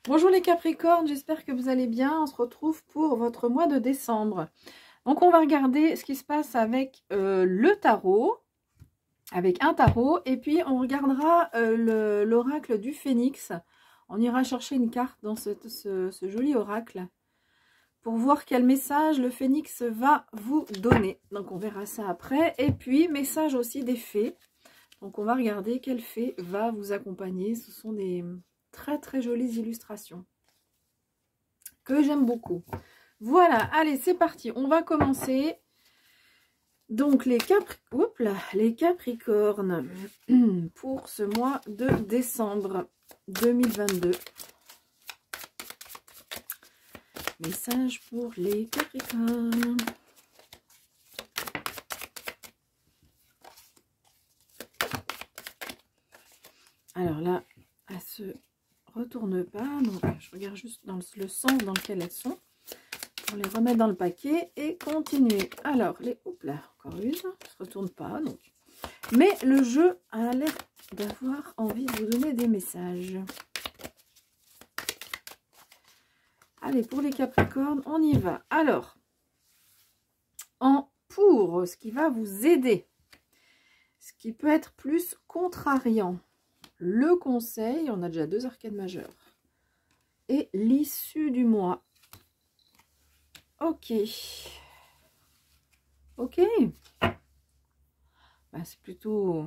Bonjour les Capricornes, j'espère que vous allez bien. On se retrouve pour votre mois de décembre. Donc on va regarder ce qui se passe avec le tarot, avec un tarot, et puis on regardera l'oracle du Phénix. On ira chercher une carte dans ce joli oracle pour voir quel message le Phénix va vous donner. Donc on verra ça après. Et puis message aussi des fées. Donc on va regarder quelle fée va vous accompagner. Ce sont des très très jolies illustrations que j'aime beaucoup. Voilà, allez, c'est parti. On va commencer. Donc, les Capricornes pour ce mois de décembre 2022. Message pour les Capricornes. Alors là, elles se retournent pas. Donc, je regarde juste dans le sens dans lequel elles sont. On les remet dans le paquet et continuer. Alors, hop là, encore une, ça ne se retourne pas. Donc. Mais le jeu a l'air d'avoir envie de vous donner des messages. Allez, pour les Capricornes, on y va. Alors, pour ce qui va vous aider, ce qui peut être plus contrariant, le conseil, on a déjà 2 arcades majeures, et l'issue du mois. Ok. Ok. Ben, c'est plutôt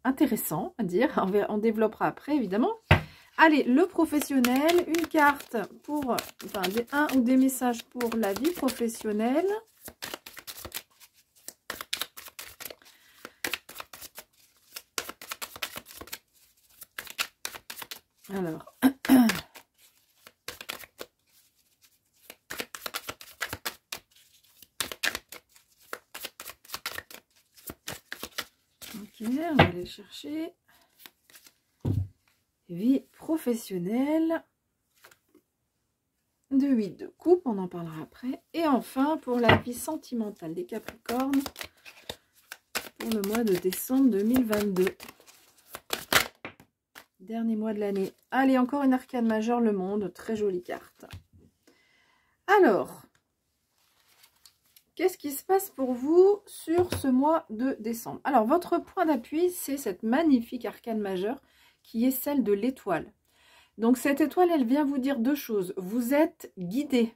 intéressant à dire. On développera après, évidemment. Allez, le professionnel. Une carte pour... Enfin, un ou des messages pour la vie professionnelle. Alors... Ok, on va aller chercher. Vie professionnelle. De 8 de coupe, on en parlera après. Et enfin, pour la vie sentimentale des Capricornes, pour le mois de décembre 2022. Dernier mois de l'année. Allez, encore une arcane majeure, le monde. Très jolie carte. Alors, qu'est-ce qui se passe pour vous sur ce mois de décembre? Alors, votre point d'appui, c'est cette magnifique arcane majeure qui est celle de l'étoile. Donc, cette étoile, elle vient vous dire 2 choses. Vous êtes guidé.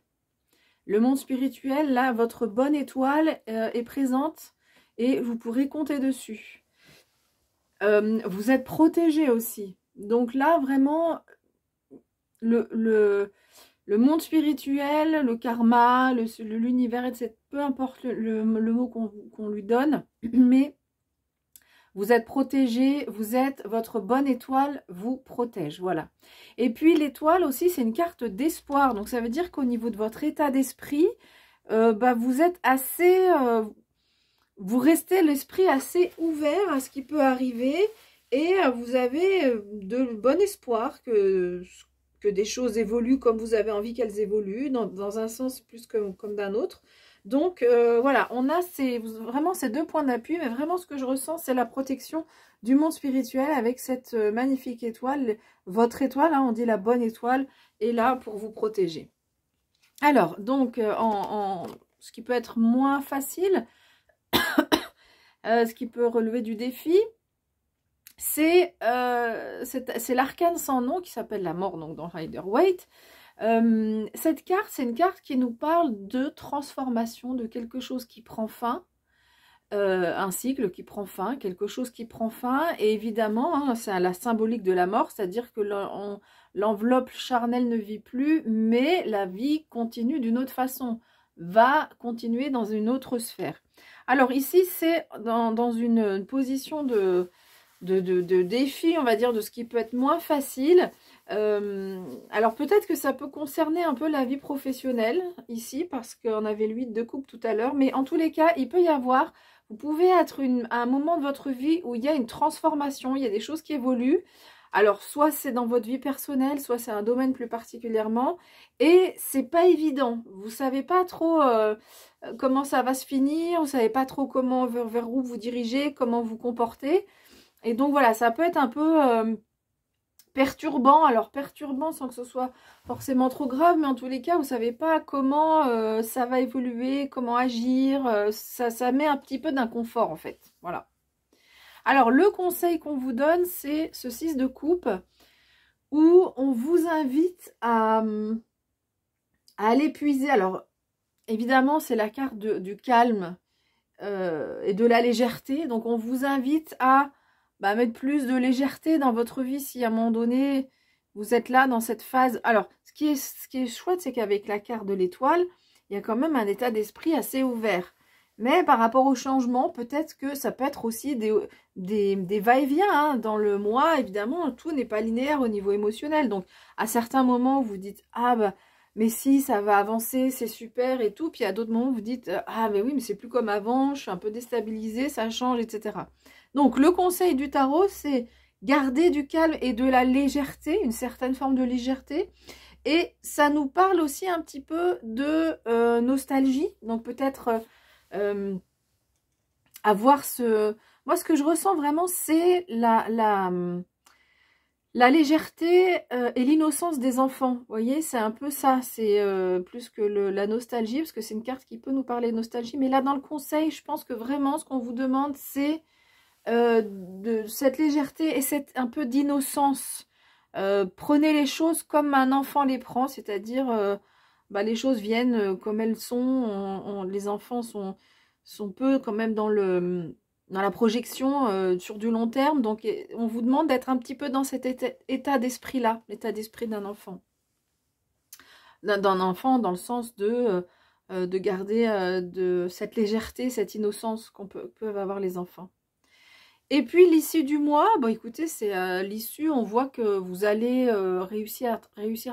Le monde spirituel, là, votre bonne étoile est présente et vous pourrez compter dessus. Vous êtes protégé aussi. Donc là, vraiment, le monde spirituel, le karma, l'univers, etc., peu importe le mot qu'on lui donne, mais vous êtes protégé, votre bonne étoile vous protège, voilà. Et puis l'étoile aussi, c'est une carte d'espoir, donc ça veut dire qu'au niveau de votre état d'esprit, vous êtes assez, vous restez l'esprit assez ouvert à ce qui peut arriver, et vous avez de bon espoir que des choses évoluent comme vous avez envie qu'elles évoluent, dans un sens plus comme d'un autre. Donc voilà, on a vraiment ces 2 points d'appui, mais vraiment ce que je ressens, c'est la protection du monde spirituel avec cette magnifique étoile. Votre étoile, hein, on dit la bonne étoile, est là pour vous protéger. Alors, donc, ce qui peut être moins facile, ce qui peut relever du défi, c'est l'arcane sans nom qui s'appelle la mort, donc dans Rider-Waite. Cette carte, c'est une carte qui nous parle de transformation, de quelque chose qui prend fin, un cycle qui prend fin, quelque chose qui prend fin, et évidemment, hein, c'est la symbolique de la mort, c'est-à-dire que l'enveloppe charnelle ne vit plus, mais la vie continue d'une autre façon, va continuer dans une autre sphère. Alors ici, c'est dans une position de défi, on va dire, de ce qui peut être moins facile. Alors peut-être que ça peut concerner un peu la vie professionnelle ici, parce qu'on avait le 8 de coupe tout à l'heure, mais en tous les cas, il peut y avoir, vous pouvez être à un moment de votre vie où il y a une transformation, il y a des choses qui évoluent. Alors soit c'est dans votre vie personnelle, soit c'est un domaine plus particulièrement, et c'est pas évident. Vous savez pas trop comment ça va se finir, vous savez pas trop comment vers où vous dirigez, comment vous comporter. Et donc voilà, ça peut être un peu perturbant. Alors perturbant sans que ce soit forcément trop grave, mais en tous les cas, vous ne savez pas comment ça va évoluer, comment agir. Ça met un petit peu d'inconfort en fait. Voilà. Alors le conseil qu'on vous donne, c'est ce 6 de coupe où on vous invite à aller puiser. Alors évidemment, c'est la carte du calme et de la légèreté. Donc on vous invite à mettre plus de légèreté dans votre vie si à un moment donné vous êtes là dans cette phase. Alors ce qui est chouette, c'est qu'avec la carte de l'étoile, il y a quand même un état d'esprit assez ouvert. Mais par rapport au changement, peut-être que ça peut être aussi des va-et-vient hein. Dans le mois, évidemment, tout n'est pas linéaire au niveau émotionnel. Donc à certains moments, vous dites « Ah bah mais si, ça va avancer, c'est super et tout ». Puis à d'autres moments, vous dites « Ah mais oui, mais c'est plus comme avant, je suis un peu déstabilisée, ça change, etc. » Donc le conseil du tarot, c'est garder du calme et de la légèreté, une certaine forme de légèreté. Et ça nous parle aussi un petit peu de nostalgie. Donc peut-être avoir ce... Moi, ce que je ressens vraiment, c'est la légèreté et l'innocence des enfants. Vous voyez, c'est un peu ça. C'est plus que la nostalgie, parce que c'est une carte qui peut nous parler de nostalgie. Mais là, dans le conseil, je pense que vraiment, ce qu'on vous demande, c'est de cette légèreté et un peu d'innocence. Prenez les choses comme un enfant les prend, c'est-à-dire les choses viennent comme elles sont. Les enfants sont peu quand même dans la projection sur du long terme. Donc on vous demande d'être un petit peu dans cet état d'esprit-là, l'état d'esprit d'un enfant. D'un enfant dans le sens de garder de cette légèreté, cette innocence peuvent avoir les enfants. Et puis l'issue du mois, bon écoutez, c'est l'issue, on voit que vous allez réussir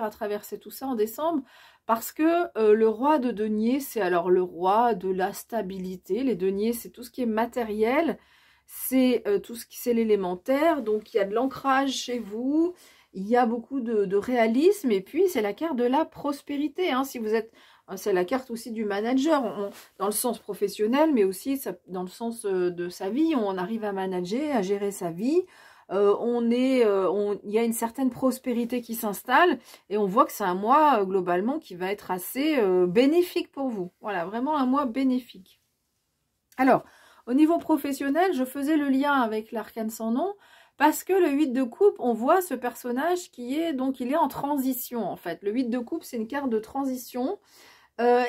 à traverser tout ça en décembre, parce que le roi de denier, c'est alors le roi de la stabilité. Les deniers, c'est tout ce qui est matériel, c'est tout ce qui c'est l'élémentaire, donc il y a de l'ancrage chez vous, il y a beaucoup de réalisme, et puis c'est la carte de la prospérité, hein, si vous êtes... C'est la carte aussi du manager, dans le sens professionnel, mais aussi dans le sens de sa vie. On arrive à manager, à gérer sa vie. Il y a une certaine prospérité qui s'installe. Et on voit que c'est un mois, globalement, qui va être assez bénéfique pour vous. Voilà, vraiment un mois bénéfique. Alors, au niveau professionnel, je faisais le lien avec l'arcane sans nom. Parce que le 8 de coupe, on voit ce personnage qui est, donc il est en transition en fait. Le 8 de coupe, c'est une carte de transition.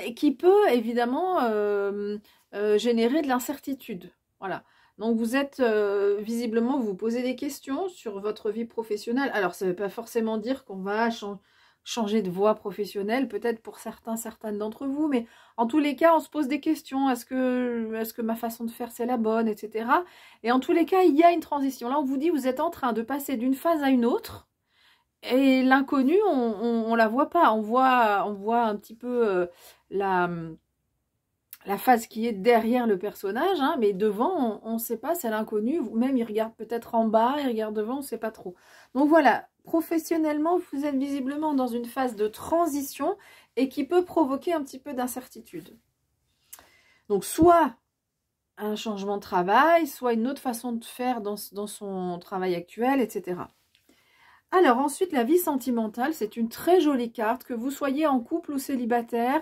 Et qui peut évidemment générer de l'incertitude. Voilà. Donc vous êtes visiblement, vous vous posez des questions sur votre vie professionnelle. Alors ça ne veut pas forcément dire qu'on va changer de voie professionnelle, peut-être pour certaines d'entre vous, mais en tous les cas, on se pose des questions. Est-ce que ma façon de faire, c'est la bonne, etc. Et en tous les cas, il y a une transition. Là, on vous dit, vous êtes en train de passer d'une phase à une autre. Et l'inconnu, on la voit pas. On voit un petit peu la phase qui est derrière le personnage, hein, mais devant, on ne sait pas, c'est l'inconnu. Même, il regarde peut-être en bas, il regarde devant, on ne sait pas trop. Donc voilà, professionnellement, vous êtes visiblement dans une phase de transition et qui peut provoquer un petit peu d'incertitude. Donc soit un changement de travail, soit une autre façon de faire dans son travail actuel, etc. Alors ensuite, la vie sentimentale, c'est une très jolie carte. Que vous soyez en couple ou célibataire,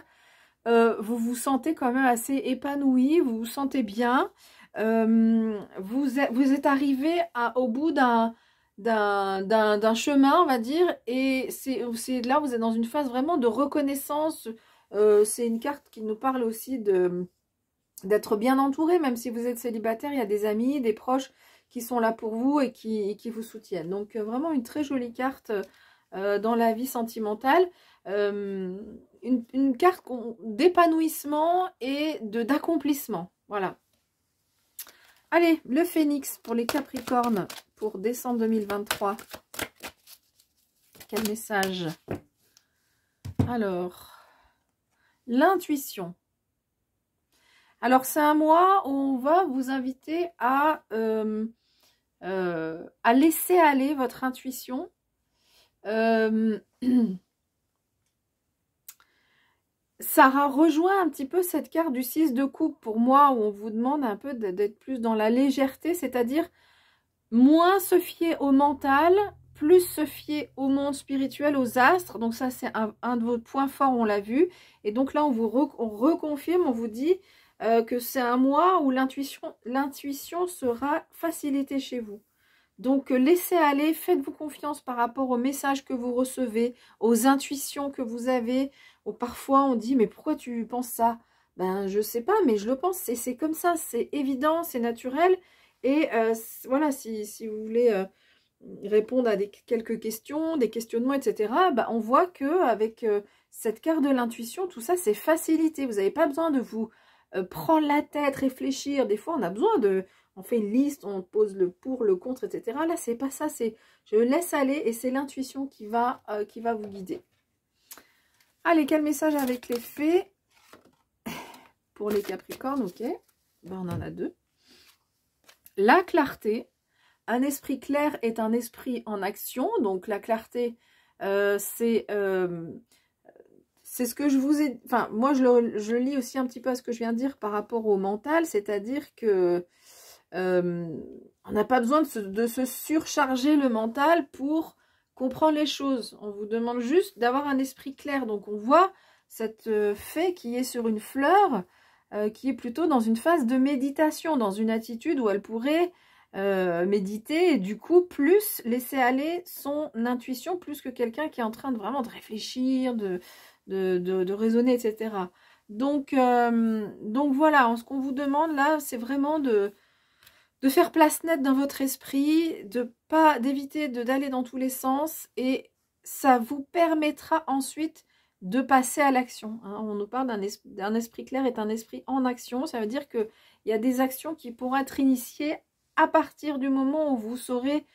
vous vous sentez quand même assez épanoui, vous vous sentez bien. Vous êtes arrivé au bout d'un chemin, on va dire, et c'est là, vous êtes dans une phase vraiment de reconnaissance. C'est une carte qui nous parle aussi d'être bien entouré, même si vous êtes célibataire, il y a des amis, des proches qui sont là pour vous et qui vous soutiennent. Donc vraiment une très jolie carte dans la vie sentimentale. Une carte d'épanouissement et d'accomplissement. Voilà. Allez, le phénix pour les Capricornes pour décembre 2023. Quel message? Alors, l'intuition. Alors, c'est un mois où on va vous inviter à laisser aller votre intuition. Ça rejoint un petit peu cette carte du 6 de coupe pour moi, où on vous demande un peu d'être plus dans la légèreté, c'est-à-dire moins se fier au mental, plus se fier au monde spirituel, aux astres. Donc ça, c'est un de vos points forts, on l'a vu. Et donc là, on reconfirme, on vous dit que c'est un mois où l'intuition sera facilitée chez vous. Donc laissez aller, faites-vous confiance par rapport aux messages que vous recevez, aux intuitions que vous avez. Ou parfois, on dit, mais pourquoi tu penses ça? Ben, je sais pas, mais je le pense, c'est comme ça, c'est évident, c'est naturel. Et voilà, si vous voulez répondre à quelques questions, des questionnements, etc., ben, on voit qu'avec cette carte de l'intuition, tout ça, c'est facilité. Vous n'avez pas besoin de vous prendre la tête, réfléchir. Des fois, on a besoin de... On fait une liste, on pose le pour, le contre, etc. Là, c'est pas ça, c'est je laisse aller et c'est l'intuition qui va vous guider. Allez, quel message avec les fées pour les Capricornes? Ok, ben, on en a deux. La clarté. Un esprit clair est un esprit en action. Donc, la clarté, c'est ce que je vous ai... Enfin, moi, je lis aussi un petit peu à ce que je viens de dire par rapport au mental. C'est-à-dire que on n'a pas besoin de se surcharger le mental pour comprendre les choses. On vous demande juste d'avoir un esprit clair. Donc, on voit cette fée qui est sur une fleur, qui est plutôt dans une phase de méditation, dans une attitude où elle pourrait méditer et du coup plus laisser aller son intuition plus que quelqu'un qui est en train de vraiment de réfléchir, de raisonner, etc. Donc voilà, ce qu'on vous demande là, c'est vraiment de faire place nette dans votre esprit, d'éviter d'aller dans tous les sens et ça vous permettra ensuite de passer à l'action. Hein. On nous parle d'un esprit clair est un esprit en action. Ça veut dire qu'il y a des actions qui pourront être initiées à partir du moment où vous serez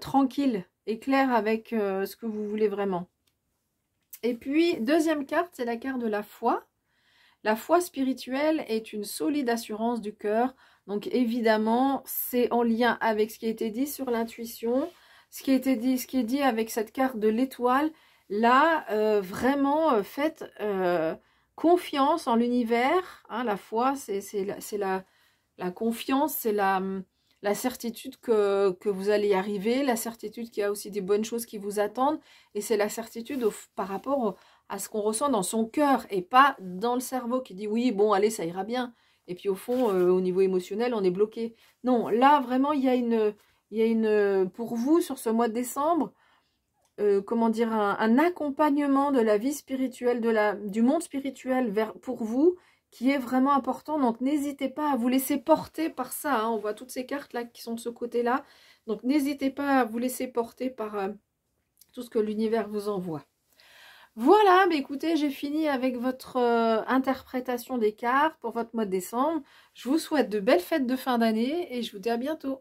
tranquille et clair avec ce que vous voulez vraiment. Et puis, deuxième carte, c'est la carte de la foi. La foi spirituelle est une solide assurance du cœur. Donc, évidemment, c'est en lien avec ce qui a été dit sur l'intuition, ce qui est dit avec cette carte de l'étoile. Là, vraiment, faites confiance en l'univers. Hein, la foi, c'est la confiance, c'est la certitude que vous allez y arriver, la certitude qu'il y a aussi des bonnes choses qui vous attendent, et c'est la certitude par rapport à ce qu'on ressent dans son cœur, et pas dans le cerveau qui dit oui, bon, allez, ça ira bien, et puis au fond, au niveau émotionnel, on est bloqué. Non, là, vraiment, il y a une pour vous, sur ce mois de décembre, comment dire, un accompagnement de la vie spirituelle, du monde spirituel pour vous, qui est vraiment important. Donc, n'hésitez pas à vous laisser porter par ça. Hein. On voit toutes ces cartes-là qui sont de ce côté-là. Donc, n'hésitez pas à vous laisser porter par tout ce que l'univers vous envoie. Voilà, bah écoutez, j'ai fini avec votre interprétation des cartes pour votre mois de décembre. Je vous souhaite de belles fêtes de fin d'année et je vous dis à bientôt.